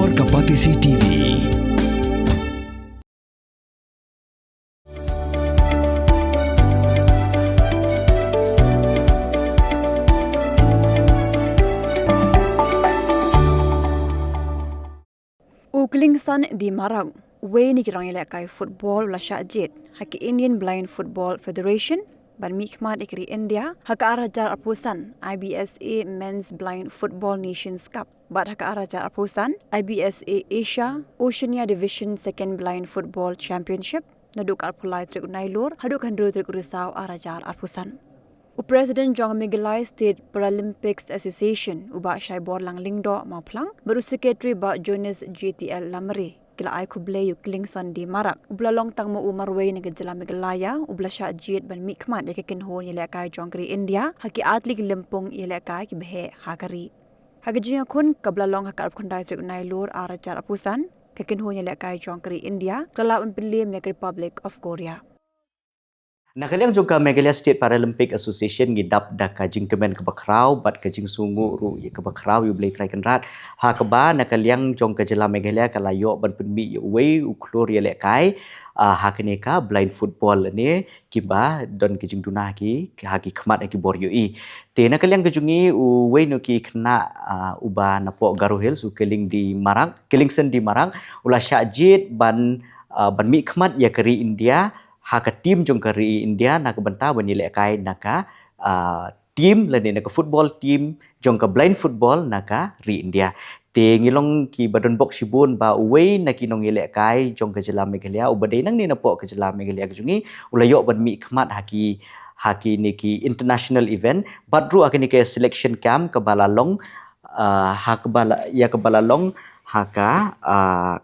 Warga Patisi TV. Uklingsan di Marang, Wei ni kirang ilakai football la syajit, haki Indian Blind Football Federation, ban mikmat ikri India, haka arajar apusan IBSA Men's Blind Football Nations Cup, bat haka arajar apusan IBSA Asia Oceania Division Second Blind Football Championship, naduk arpulai trik unailur, haduk handru trik urisau arajar apusan. President Jong Migalai State Paralympics Association uba syai bor lang lingdo mauplang baru sekretari ba Jonas JTL Lamri kila ai kuble yu klingson di Marak ubla long tang mo umar wei nega jela Migalaya ubla sya jit ban mikmat ya kekin hon yele kai jongkri India haki atlik lempung yele kai ki behe hagari hagajiya kun kabla long hakar khondai trik nailur arajar apusan kekin hon yele kai jongkri India kala un pilim ya Republic of Korea. Nakaliang juga Meghalaya State Paralympic Association ngidap dah kajing kemen kebakrau bat kajing sungu ru ye kebakrau yu boleh try kenrat ha keba nakaliang jong kejela Meghalaya kalayo ban penmi yu wei uklor ye lekai ha keneka blind football ni kiba don kajing dunah ki haki khmat ki bor yu i te nakaliang kejungi wei no ki kena uba napo Garo Hills keling di Marang kelingsen di Marang ulah syajit ban mi khmat ya keri India haka tim jong kari India nak benta banile kai naka tim lani naka football team jong ka blind football naka ri India te ngilong ki badon bok sibun ba wei naki nong ile kai jong ka jela Meghalaya ubadai nang ni napo ka jela Meghalaya jungi ulayo ban mi khmat haki niki international event badru akini ke selection camp ka balalong kebalalong haka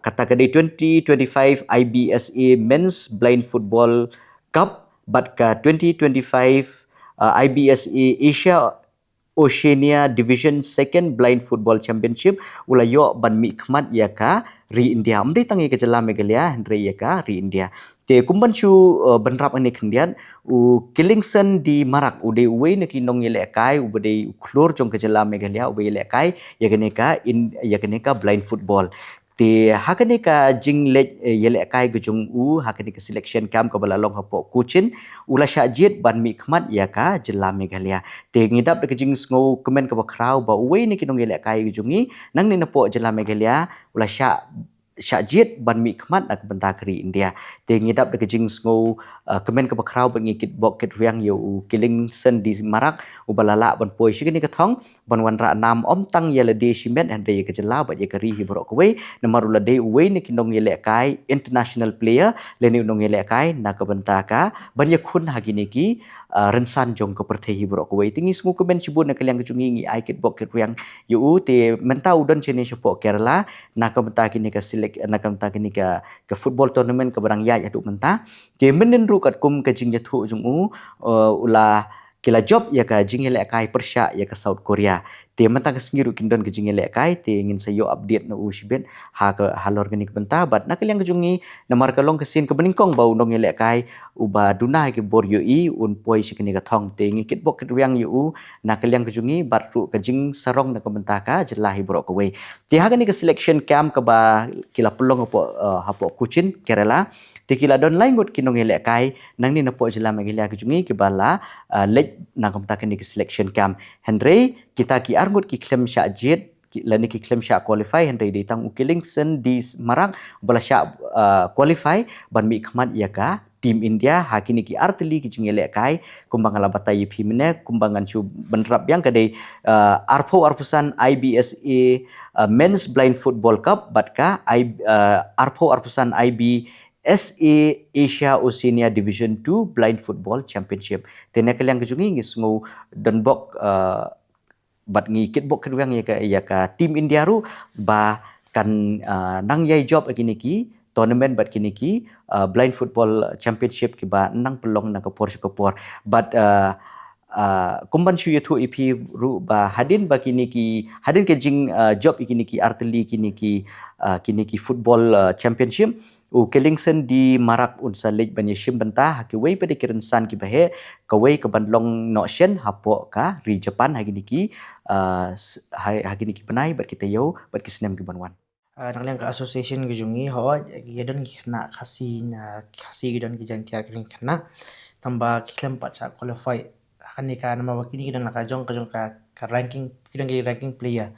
kategori 2025 IBSA Men's Blind Football Cup bat ka 2025 IBSA Asia Oceania Division Second Blind Football Championship ulayo ban mi khmat yaka ri India amri tangi ke jela Meghalaya hendre yaka ri India te kumban chu benrap ani kendian Kelingson di Marak ude wei neki nong yele kai ubade klor jong ke jela Meghalaya ube yele kai yageneka blind football te hakaneka jinglet yele kai gujung hakaneka selection camp ka balalong hapo kuchin ula syajit ban mi khmat yaka jela Meghalaya te ngidap de jing sngo komen ka bakrau ba wei neki nong yele kai gujungi nang ni napo jela Meghalaya ula syajit ban mi khmat nak benta keri India te ngidap de jing sngo komen ka bakrau ban ngikit bok ket riang yu Kelingson di Marak ubalala ban poi shigini ka thong ban wan ra nam om tang yele de shimet hande ye ka jela ba ye keri hibrok we namarula de we ni kinong yele kai international player leni nong yele kai nak benta ka ban ye khun hagini ki rensan jong ka perthei hibrok we tingi sngo komen sibun nak kaliang kecungi ngi ai kit bok ket riang yu te menta udon chene shopo Kerala nak benta kini ka nak benta kini ka football tournament ka barang ya aduk menta te menenru kat kum ka jing yathu jung ula kila job ya ka jing yele kai Persya ya ka South Korea te menta ka singiru kindon ka jing yele kai te ingin sayo update no usibet ha ka halor gani ka benta bat nak kaliang kejungi namar ka long ka sin ka beningkong bau nong yele kai uba dunai ke bor yu i un poi sikini ka thong te ngi kit bok ket riang yu nak kaliang kejungi bat ru ka jing sarong nak ka benta ka jelahi bro ka we te ha gani ka selection camp ka ba kila pelong hapo Kuchin Kerala te kila don lain gut kinong yele kai nang ni napo jela Meghalaya kejungi ke bala lej nak benta kini ka selection camp Henry kita ki argut ki klem syajit lani ki klem syak qualify Henry ditang Kelingson di Marang bala syak qualify ban mi khmat yaka tim India hakini ki arteli ki jingele kai kumbang ala batai phimne kumbangan chu benrap yang kadai arpusan IBSA Men's Blind Football Cup batka arpusan IBSA Asia Oceania Division 2 Blind Football Championship tene kaliang kejungi ngisngo donbok bat ngi kitbok kedwang ya ka tim India ru ba kan nang yai job kini ki tournament bat kini ki blind football championship ki ba nang pelong nang kapor but kumban shu yathu ipi ru ba hadin ba kini ki hadin ke jing job kini ki arteli kini ki football championship Kelingson di Marak unsa lej banyeshim benta haki wei pada kirensan ki bahe ka wei ka bandlong no shen hapo ka ri Japan hagi niki penai bat kita yo bat kisnem ki banwan Nakaliang ka association gejungi ho gidan kena kasi gidan gijan tiar kena tamba kiklem pat sa qualify akan ni ka nama wakini gidan kajong ka ranking gidan gi ranking player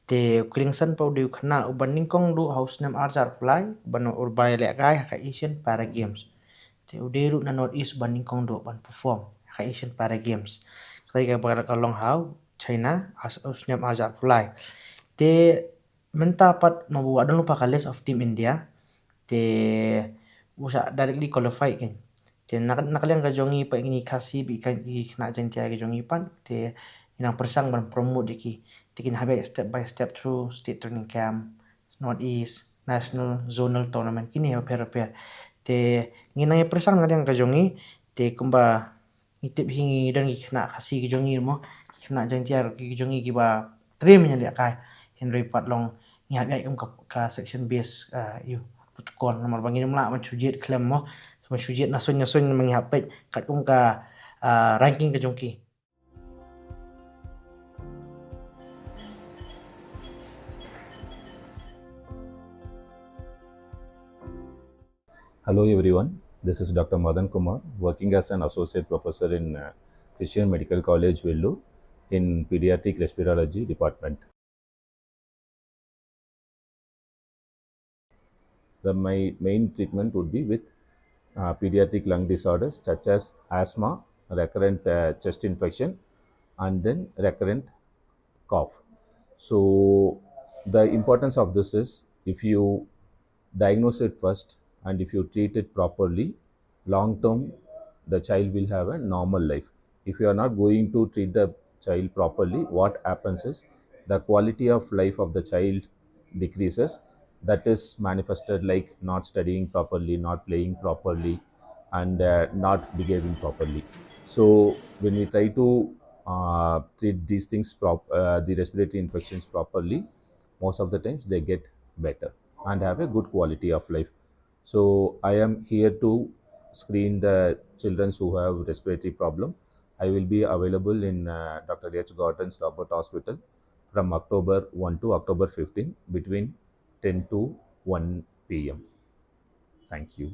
te kuling san pau diu kena uban ningkong du house nam arjar play ban urbai le kai ka Asian Para Games te uderu na North East ban ningkong du ban perform ka Asian Para Games kai ka bakal kalong hau China as usnam arjar play te mentapat mabuat dulu pa ka list of team India te usa directly qualify kan te nakaliang ka jongi pa ini kasi bi kan i na jan tia ka jongi pan te inang persang ban promote diki tikin habe step by step through state training camp Northeast national zonal tournament kini ya per te nginang persang nakaliang ka jongi te kumba itip hingi dan na kasi ka jongi mo na jan tia ka jongi ki ba trim nya dia kai Henry Patlong ngihat ka section base yu putkon nomor bangin mla man chujit klem mo man chujit nasun menghiap pet kat ka ranking ke jongki. Hello everyone, this is Dr. Madan Kumar, working as an associate professor in Christian Medical College, Vellore, in Pediatric Respirology Department. My main treatment would be with pediatric lung disorders such as asthma, recurrent chest infection, and then recurrent cough. So the importance of this is if you diagnose it first and if you treat it properly, long term the child will have a normal life. If you are not going to treat the child properly, what happens is the quality of life of the child decreases. That is manifested like not studying properly, not playing properly, and not behaving properly. So when we try to treat these things, the respiratory infections properly, most of the times they get better and have a good quality of life. So I am here to screen the children who have respiratory problem. I will be available in Dr. H. Gordon's Robert Hospital from October 1 to October 15 between 10 to 1 p.m. Thank you.